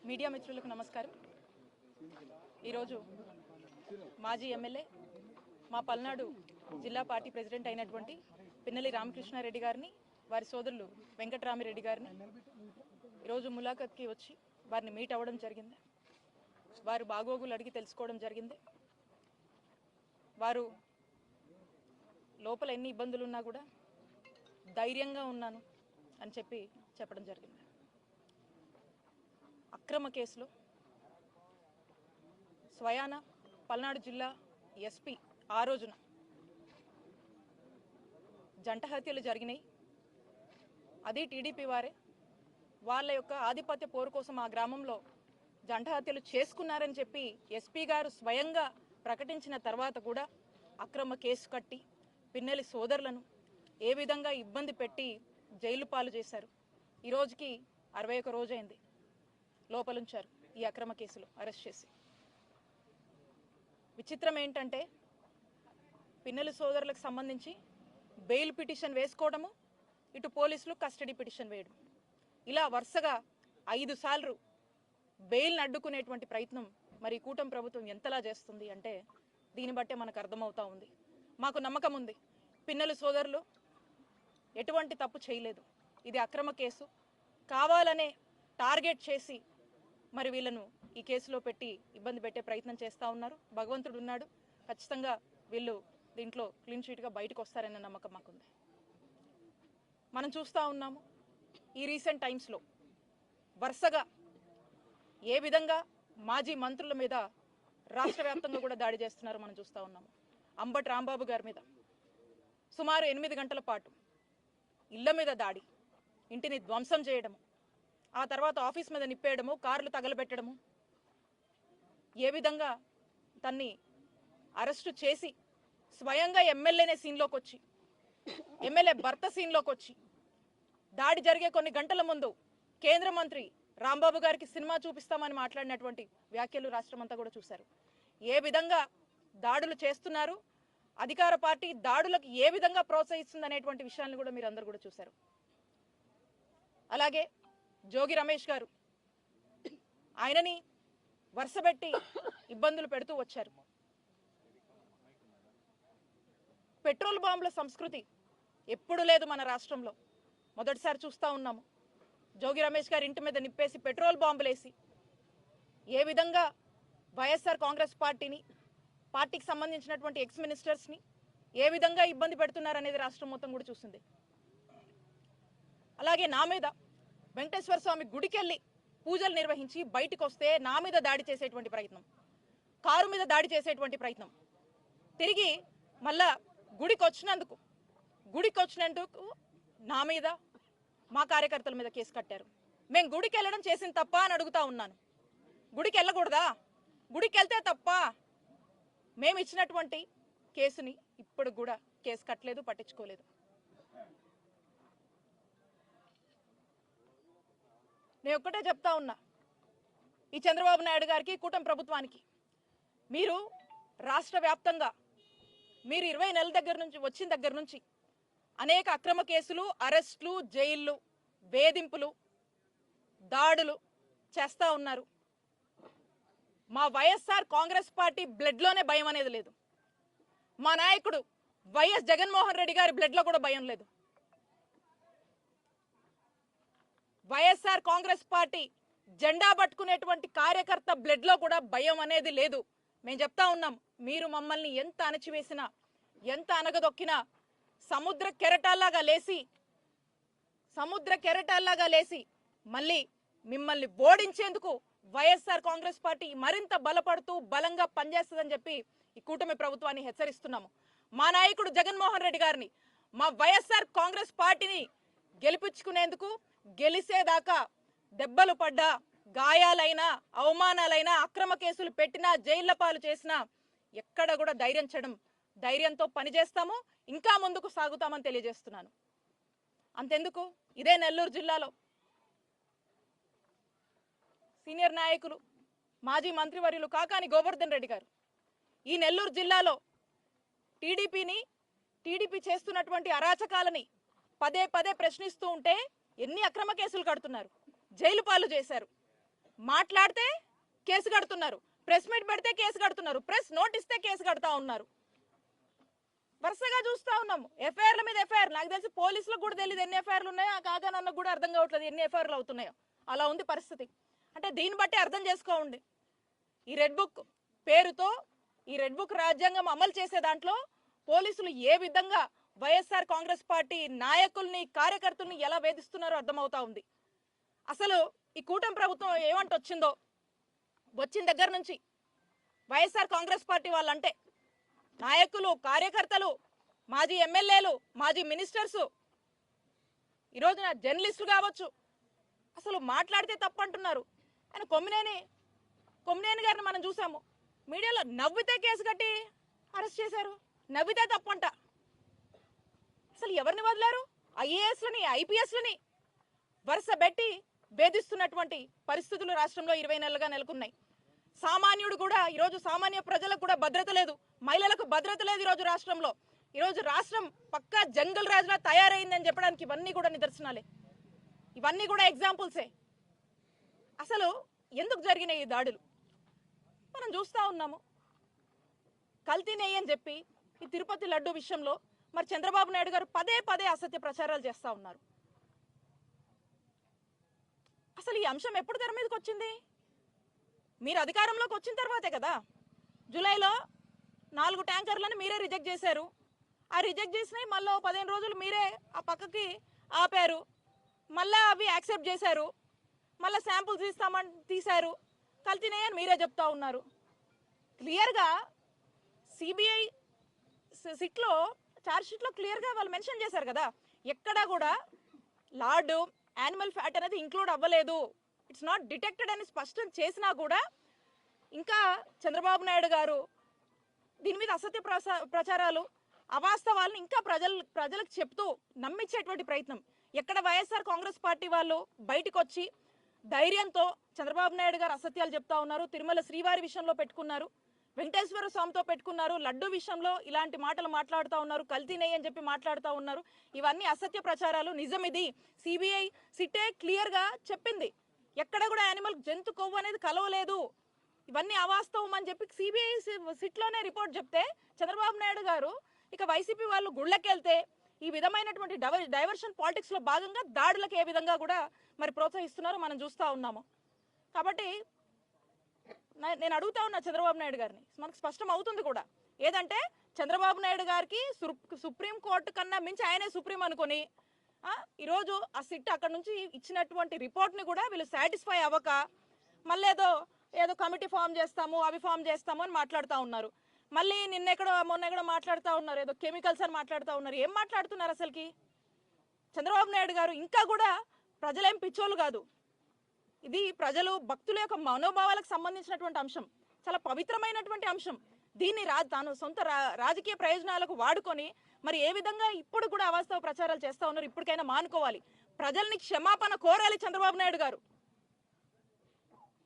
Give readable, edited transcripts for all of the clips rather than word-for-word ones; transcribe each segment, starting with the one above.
Media మిత్రులకు నమస్కారం. ఈరోజు మాజీ ఎమ్మెల్యే మా పల్నాడు జిల్లా పార్టీ ప్రెసిడెంట్ అయినటువంటి పిన్నెల్లి రామకృష్ణారెడ్డి గారిని, వారి సోదరులు వెంకటరామిరెడ్డి గారిని ఈరోజు ములాఖత్కి వచ్చి వారిని మీట్ అవ్వడం జరిగింది. వారు బాగోగులు అడిగి తెలుసుకోవడం జరిగింది. వారు లోపల ఎన్ని ఇబ్బందులు ఉన్నా కూడా ధైర్యంగా ఉన్నాను అని చెప్పడం జరిగింది. అక్రమ కేసులో స్వయాన పల్నాడు జిల్లా ఎస్పీ ఆ రోజున జంట హత్యలు జరిగినాయి. అది టీడీపీ వారే వాళ్ళ యొక్క ఆధిపత్య పోరు కోసం ఆ గ్రామంలో జంట హత్యలు చేసుకున్నారని చెప్పి ఎస్పీ గారు స్వయంగా ప్రకటించిన తర్వాత కూడా అక్రమ కేసు కట్టి పిన్నెల్లి సోదరులను ఏ విధంగా ఇబ్బంది పెట్టి జైలు పాలు చేశారు. ఈ రోజుకి 61 రోజైంది. లోపలుంచారు ఈ అక్రమ కేసులో అరెస్ట్ చేసి. విచిత్రం ఏంటంటే పిన్నెల్లి సోదరులకు సంబంధించి బెయిల్ పిటిషన్ వేసుకోవడము, ఇటు పోలీసులు కస్టడీ పిటిషన్ వేయడం, ఇలా వరుసగా 5 సార్లు బెయిల్ని అడ్డుకునేటువంటి ప్రయత్నం మరి కూటమి ప్రభుత్వం ఎంతలా చేస్తుంది అంటే దీన్ని బట్టే మనకు అర్థమవుతా ఉంది. మాకు నమ్మకం ఉంది, పిన్నెల్లి సోదరులు ఎటువంటి తప్పు చేయలేదు. ఇది అక్రమ కేసు, కావాలనే టార్గెట్ చేసి మరి వీళ్ళను ఈ కేసులో పెట్టి ఇబ్బంది పెట్టే ప్రయత్నం చేస్తూ ఉన్నారు. భగవంతుడు ఉన్నాడు, ఖచ్చితంగా వీళ్ళు దీంట్లో క్లీన్ చీట్గా బయటకు వస్తారనే నమ్మకం మాకుంది. మనం చూస్తూ ఉన్నాము ఈ రీసెంట్ టైమ్స్లో వరుసగా ఏ విధంగా మాజీ మంత్రుల మీద రాష్ట్ర వ్యాప్తంగా కూడా దాడి చేస్తున్నారో మనం చూస్తూ ఉన్నాము. అంబటి రాంబాబు గారి మీద సుమారు 8 గంటల పాటు ఇళ్ల మీద దాడి, ఇంటిని ధ్వంసం చేయడము, ఆ తర్వాత ఆఫీస్ మీద నిప్పేయడము, కార్లు తగలబెట్టడము, ఏ విధంగా తన్ని అరెస్టు చేసి స్వయంగా ఎమ్మెల్యేనే సీన్లోకి వచ్చి, ఎమ్మెల్యే భర్త సీన్లోకి వచ్చి, దాడి జరిగే కొన్ని గంటల ముందు కేంద్ర మంత్రి రాంబాబు గారికి సినిమా చూపిస్తామని మాట్లాడినటువంటి వ్యాఖ్యలు రాష్ట్రమంతా కూడా చూశారు. ఏ విధంగా దాడులు చేస్తున్నారు, అధికార పార్టీ దాడులకు ఏ విధంగా ప్రోత్సహిస్తుంది అనేటువంటి విషయాలను కూడా మీరు అందరూ కూడా చూశారు. అలాగే జోగి రమేష్ గారు, ఆయనని వరుసబెట్టి ఇబ్బందులు పెడుతూ వచ్చారు. పెట్రోల్ బాంబుల సంస్కృతి ఎప్పుడు లేదు మన రాష్ట్రంలో, మొదటిసారి చూస్తూ ఉన్నాము. జోగి రమేష్ గారి ఇంటి మీద నిప్పేసి పెట్రోల్ బాంబులేసి ఏ విధంగా వైఎస్ఆర్ కాంగ్రెస్ పార్టీకి సంబంధించినటువంటి ఎక్స్ మినిస్టర్స్ని ఏ విధంగా ఇబ్బంది పెడుతున్నారనేది రాష్ట్రం మొత్తం కూడా చూసింది. అలాగే నా మీద వెంకటేశ్వర స్వామి గుడికి వెళ్ళి పూజలు నిర్వహించి బయటకు వస్తే నా మీద దాడి చేసేటువంటి ప్రయత్నం, కారు మీద దాడి చేసేటువంటి ప్రయత్నం, తిరిగి మళ్ళా గుడికి వచ్చినందుకు నా మీద, మా కార్యకర్తల మీద కేసు కట్టారు. మేము గుడికి వెళ్ళడం చేసిన తప్ప అని అడుగుతా ఉన్నాను. గుడికి వెళ్ళకూడదా? గుడికి వెళ్తే తప్ప? మేము ఇచ్చినటువంటి కేసుని ఇప్పుడు కూడా కేసు కట్టలేదు, పట్టించుకోలేదు. నేను ఒక్కటే చెప్తా ఉన్నా, ఈ చంద్రబాబు నాయుడు గారికి, కూటమి ప్రభుత్వానికి, మీరు రాష్ట్ర వ్యాప్తంగా మీరు 20 నెలల వచ్చిన దగ్గర నుంచి అనేక అక్రమ కేసులు, అరెస్టులు, జైళ్లు, వేధింపులు, దాడులు చేస్తూ ఉన్నారు. మా వైఎస్ఆర్ కాంగ్రెస్ పార్టీ బ్లడ్లోనే భయం అనేది లేదు. మా నాయకుడు వైఎస్ జగన్మోహన్ రెడ్డి గారి బ్లడ్లో కూడా భయం లేదు. వైఎస్ఆర్ కాంగ్రెస్ పార్టీ జెండా పట్టుకునేటువంటి కార్యకర్త బ్లడ్లో కూడా భయం అనేది లేదు. మేము చెప్తా ఉన్నాం, మీరు మమ్మల్ని ఎంత అణచివేసినా, ఎంత అనగదొక్కినా, సముద్ర కెరటాల్లాగా లేసి మళ్ళీ మిమ్మల్ని ఓడించేందుకు వైఎస్ఆర్ కాంగ్రెస్ పార్టీ మరింత బలపడుతూ బలంగా పనిచేస్తుందని చెప్పి ఈ కూటమి ప్రభుత్వాన్ని హెచ్చరిస్తున్నాము. మా నాయకుడు జగన్మోహన్ రెడ్డి గారిని, మా వైఎస్ఆర్ కాంగ్రెస్ పార్టీని గెలిపించుకునేందుకు, గెలిసేదాకా దెబ్బలు పడ్డా, గాయాలైనా, అవమానాలైనా, అక్రమ కేసులు పెట్టినా, జైళ్ల పాలు చేసినా ఎక్కడ కూడా ధైర్యంతో పనిచేస్తాము, ఇంకా ముందుకు సాగుతామని తెలియజేస్తున్నాను. అంతెందుకు, ఇదే నెల్లూరు జిల్లాలో సీనియర్ నాయకులు, మాజీ మంత్రివర్యులు కాకాని గోవర్ధన్ రెడ్డి గారు ఈ నెల్లూరు జిల్లాలో టీడీపీ చేస్తున్నటువంటి అరాచకాలని పదే ప్రశ్నిస్తూ ఉంటే ఎన్ని అక్రమ కేసులు కడుతున్నారు, జైలు పాలు చేశారు. మాట్లాడితే కేసు కడుతున్నారు, ప్రెస్ మీట్ పెడితే కేసు కడుతున్నారు, ప్రెస్ నోట్ ఇస్తే కేసు కడతా ఉన్నారు. వరుసగా చూస్తా ఉన్నాము ఎఫ్ఐఆర్ల మీద ఎఫ్ఐఆర్. నాకు తెలిసి పోలీసులకు కూడా తెలియదు ఎన్ని ఎఫ్ఐఆర్లు ఉన్నాయో, ఆ కాకానన్నకు కూడా అర్థం కావట్లేదు ఎన్ని ఎఫ్ఐఆర్లు అవుతున్నాయో. అలా ఉంది పరిస్థితి. అంటే దీన్ని బట్టి అర్థం చేసుకోండి, ఈ రెడ్ బుక్ పేరుతో ఈ రెడ్ బుక్ రాజ్యాంగం అమలు చేసే దాంట్లో పోలీసులు ఏ విధంగా వైఎస్ఆర్ కాంగ్రెస్ పార్టీ నాయకుల్ని కార్యకర్తల్ని ఎలా వేధిస్తున్నారో అర్థమవుతా ఉంది. అసలు ఈ కూటమి ప్రభుత్వం ఏమంటొచ్చిందో వచ్చిన దగ్గర నుంచి వైఎస్ఆర్ కాంగ్రెస్ పార్టీ వాళ్ళంటే నాయకులు, కార్యకర్తలు, మాజీ ఎమ్మెల్యేలు, మాజీ మినిస్టర్స్, ఈరోజున జర్నలిస్టులు కావచ్చు, అసలు మాట్లాడితే తప్పంటున్నారు. ఆయన కొమ్మినేని గారిని మనం చూసాము, మీడియాలో నవ్వితే కేసు కట్టి అరెస్ట్ చేశారు, నవ్వితే తప్పంట. అసలు ఎవరిని వదిలారు? ఐఏఎస్లని, ఐపీఎస్లని వరుస పెట్టి వేధిస్తున్నటువంటి పరిస్థితులు రాష్ట్రంలో 20 నెలలుగా నెలకొన్నాయి. సామాన్యుడు కూడా ఈరోజు, సామాన్య ప్రజలకు కూడా భద్రత లేదు, మహిళలకు భద్రత లేదు ఈరోజు రాష్ట్రంలో. ఈరోజు రాష్ట్రం పక్కా జంగల్ రాజులా తయారైందని చెప్పడానికి ఇవన్నీ కూడా నిదర్శనాలే, ఇవన్నీ కూడా ఎగ్జాంపుల్సే. అసలు ఎందుకు జరిగినాయి ఈ దాడులు మనం చూస్తా ఉన్నాము. కల్తీ నెయ్యి అని చెప్పి ఈ తిరుపతి లడ్డు విషయంలో మరి చంద్రబాబు నాయుడు గారు పదే పదే అసత్య ప్రచారాలు చేస్తా ఉన్నారు. అసలు ఈ అంశం ఎప్పుడు తెర మీదకి వచ్చింది? మీరు అధికారంలోకి వచ్చిన తర్వాతే కదా. జూలైలో 4 ట్యాంకర్లను మీరే రిజెక్ట్ చేశారు. ఆ రిజెక్ట్ చేసినవి మళ్ళీ 15 రోజులు మీరే ఆ పక్కకి ఆపారు, మళ్ళీ అవి యాక్సెప్ట్ చేశారు, మళ్ళీ శాంపుల్స్ తీశారు, కల్తీనే అని మీరే చెప్తా ఉన్నారు. క్లియర్గా సిబిఐ సిట్లో ఛార్జ్ షీట్లో క్లియర్గా వాళ్ళు మెన్షన్ చేశారు కదా, ఎక్కడా కూడా లార్డ్ యానిమల్ ఫ్యాట్ అనేది ఇంక్లూడ్ అవ్వలేదు, ఇట్స్ నాట్ డిటెక్టెడ్ అని స్పష్టం చేసినా కూడా ఇంకా చంద్రబాబు నాయుడు గారు దీని మీద అసత్య ప్రచారాలు, అవాస్తవాలను ఇంకా ప్రజలకు చెప్తూ నమ్మించేటువంటి ప్రయత్నం. ఎక్కడ వైఎస్ఆర్ కాంగ్రెస్ పార్టీ వాళ్ళు బయటకు వచ్చి ధైర్యంతో చంద్రబాబు నాయుడు గారు అసత్యాలు చెప్తా ఉన్నారు. తిరుమల శ్రీవారి విషయంలో పెట్టుకున్నారు, వెంకటేశ్వర స్వామితో పెట్టుకున్నారు, లడ్డు విషయంలో ఇలాంటి మాటలు మాట్లాడుతూ ఉన్నారు, కల్తీ నెయ్యి అని చెప్పి మాట్లాడుతూ ఉన్నారు. ఇవన్నీ అసత్య ప్రచారాలు. నిజం ఇది. సిబిఐ సిట్టే క్లియర్గా చెప్పింది, ఎక్కడ కూడా యానిమల్ జంతు కొవ్వు అనేది కలవలేదు, ఇవన్నీ అవాస్తవం అని చెప్పి సిబిఐ సిట్లోనే రిపోర్ట్ చెప్తే చంద్రబాబు నాయుడు గారు ఇక వైసీపీ వాళ్ళు గుళ్ళకెళ్తే ఈ విధమైనటువంటి డైవర్షన్ పాలిటిక్స్ లో భాగంగా దాడులకు ఏ విధంగా కూడా మరి ప్రోత్సహిస్తున్నారో మనం చూస్తూ ఉన్నాము. కాబట్టి నేను అడుగుతా ఉన్నా చంద్రబాబు నాయుడు గారిని, మనకు స్పష్టం అవుతుంది కూడా ఏదంటే చంద్రబాబు నాయుడు గారికి సుప్రీం కోర్టు కన్నా మించి ఆయనే సుప్రీం అనుకొని ఈరోజు ఆ సిట్ అక్కడ నుంచి ఇచ్చినటువంటి రిపోర్ట్ని కూడా వీళ్ళు సాటిస్ఫై అవ్వక మళ్ళీ ఏదో కమిటీ ఫామ్ చేస్తాము, అవి ఫామ్ చేస్తాము అని మాట్లాడుతూ ఉన్నారు. మళ్ళీ మొన్నెక్కడో మాట్లాడుతూ ఉన్నారు, ఏదో కెమికల్స్ అని మాట్లాడుతూ ఉన్నారు. ఏం మాట్లాడుతున్నారు అసలుకి? చంద్రబాబు నాయుడు గారు ఇంకా కూడా ప్రజలేం పిచ్చోళ్ళు కాదు, ఇది ప్రజలు భక్తుల యొక్క మనోభావాలకు సంబంధించినటువంటి అంశం, చాలా పవిత్రమైనటువంటి అంశం. దీన్ని తాను సొంత రాజకీయ ప్రయోజనాలకు వాడుకొని మరి ఏ విధంగా ఇప్పుడు కూడా అవాస్తవ ప్రచారాలు చేస్తా ఉన్నారు. ఇప్పటికైనా మానుకోవాలి, ప్రజల్ని క్షమాపణ కోరాలి చంద్రబాబు నాయుడు గారు.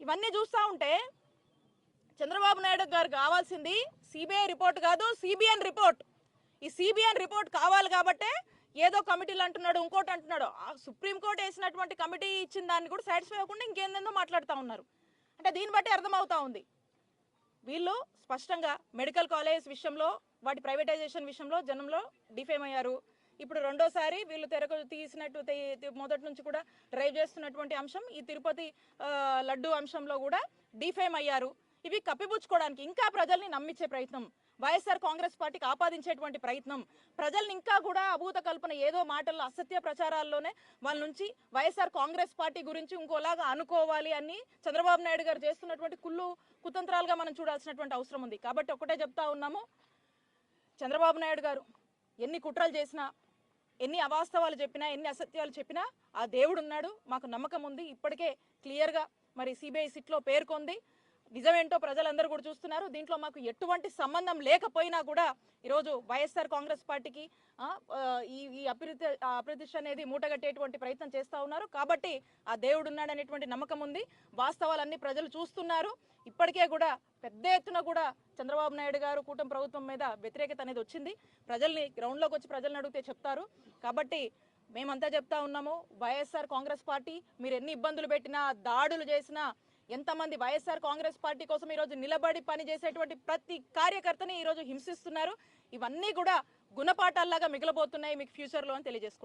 ఇవన్నీ చూస్తూ ఉంటే చంద్రబాబు నాయుడు గారు కావాల్సింది సిబిఐ రిపోర్ట్ కాదు, సిబిఎన్ రిపోర్ట్. ఈ సిబిఎన్ రిపోర్ట్ కావాలి కాబట్టే ఏదో కమిటీలు అంటున్నాడు, ఇంకోటి అంటున్నాడు. సుప్రీంకోర్టు వేసినటువంటి కమిటీ ఇచ్చిన దాన్ని కూడా సాటిస్ఫై అవ్వకుండా ఇంకేందేందో మాట్లాడుతూ ఉన్నారు. అంటే దీన్ని బట్టి అర్థమవుతా ఉంది వీళ్ళు స్పష్టంగా మెడికల్ కాలేజ్ విషయంలో, వాటి ప్రైవేటైజేషన్ విషయంలో జనంలో డిఫేమ్ అయ్యారు. ఇప్పుడు రెండోసారి వీళ్ళు తెరకు తీసినట్టు మొదటి నుంచి కూడా డ్రైవ్ చేస్తున్నటువంటి అంశం ఈ తిరుపతి లడ్డు అంశంలో కూడా డిఫేమ్ అయ్యారు. ఇవి కప్పిపుచ్చుకోవడానికి ఇంకా ప్రజల్ని నమ్మించే ప్రయత్నం, వైఎస్ఆర్ కాంగ్రెస్ పార్టీకి ఆపాదించేటువంటి ప్రయత్నం, ప్రజల్ని ఇంకా కూడా అభూత కల్పన ఏదో మాటల్లో అసత్య ప్రచారాల్లోనే వాళ్ళ నుంచి వైఎస్ఆర్ కాంగ్రెస్ పార్టీ గురించి ఇంకోలాగా అనుకోవాలి అని చంద్రబాబు నాయుడు గారు చేస్తున్నటువంటి కుతంత్రాలుగా మనం చూడాల్సినటువంటి అవసరం ఉంది. కాబట్టి ఒకటే చెప్తా ఉన్నాము, చంద్రబాబు నాయుడు గారు ఎన్ని కుట్రలు చేసినా, ఎన్ని అవాస్తవాలు చెప్పినా, ఎన్ని అసత్యాలు చెప్పినా ఆ దేవుడు ఉన్నాడు, మాకు నమ్మకం ఉంది. ఇప్పటికే క్లియర్గా మరి సిబిఐ సిట్లో పేర్కొంది, నిజమేంటో ప్రజలందరూ కూడా చూస్తున్నారు. దీంట్లో మాకు ఎటువంటి సంబంధం లేకపోయినా కూడా ఈరోజు వైఎస్ఆర్ కాంగ్రెస్ పార్టీకి ఈ అప్రతిష్ట అనేది మూటగట్టేటువంటి ప్రయత్నం చేస్తూ ఉన్నారు. కాబట్టి ఆ దేవుడు ఉన్నాడనేటువంటి నమ్మకం ఉంది. వాస్తవాలన్నీ ప్రజలు చూస్తున్నారు. ఇప్పటికే కూడా పెద్ద ఎత్తున కూడా చంద్రబాబు నాయుడు గారు కూటమి ప్రభుత్వం మీద వ్యతిరేకత అనేది వచ్చింది. ప్రజల్ని గ్రౌండ్లోకి వచ్చి ప్రజల్ని అడిగితే చెప్తారు. కాబట్టి మేమంతా చెప్తా ఉన్నాము, వైఎస్ఆర్ కాంగ్రెస్ పార్టీ మీరు ఎన్ని ఇబ్బందులు పెట్టినా, దాడులు చేసినా, ఎంతమంది వైఎస్ఆర్ కాంగ్రెస్ పార్టీ కోసం ఈరోజు నిలబడి పనిచేసేటువంటి ప్రతి కార్యకర్తని ఈరోజు హింసిస్తున్నారు. ఇవన్నీ కూడా గుణపాఠాల్లాగా మిగిలిపోతున్నాయి మీకు ఫ్యూచర్లో అని తెలియజేసుకుంటున్నాను.